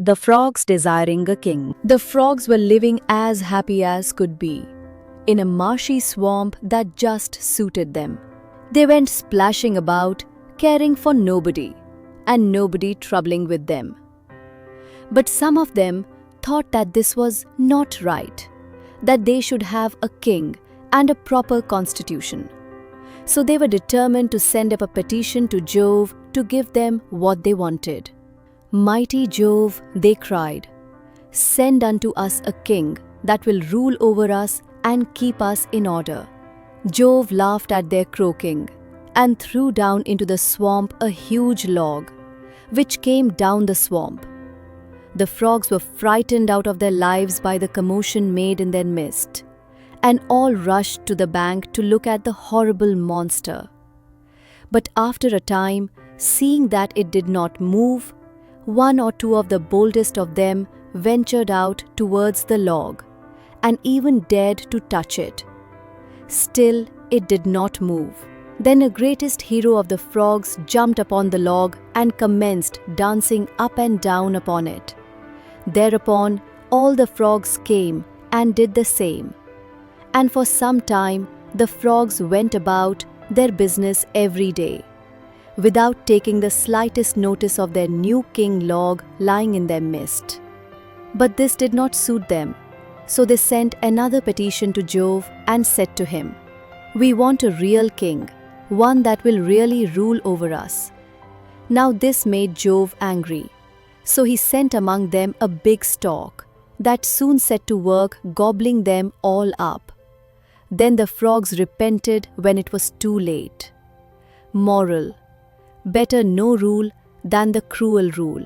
The frogs desiring a king. The frogs were living as happy as could be, in a marshy swamp that just suited them. They went splashing about, caring for nobody, and nobody troubling with them. But some of them thought that this was not right, that they should have a king and a proper constitution. So they were determined to send up a petition to Jove to give them what they wanted. "Mighty Jove," they cried, "send unto us a king that will rule over us and keep us in order." Jove laughed at their croaking and threw down into the swamp a huge log, which came down the swamp. The frogs were frightened out of their lives by the commotion made in their midst, and all rushed to the bank to look at the horrible monster. But after a time, seeing that it did not move, one or two of the boldest of them ventured out towards the log, and even dared to touch it. Still, it did not move. Then the greatest hero of the frogs jumped upon the log and commenced dancing up and down upon it. Thereupon, all the frogs came and did the same. And for some time, the frogs went about their business every day, without taking the slightest notice of their new king log lying in their midst. But this did not suit them, so they sent another petition to Jove and said to him, "We want a real king, one that will really rule over us." Now this made Jove angry, so he sent among them a big stork that soon set to work gobbling them all up. Then the frogs repented when it was too late. Moral: better no rule than the cruel rule.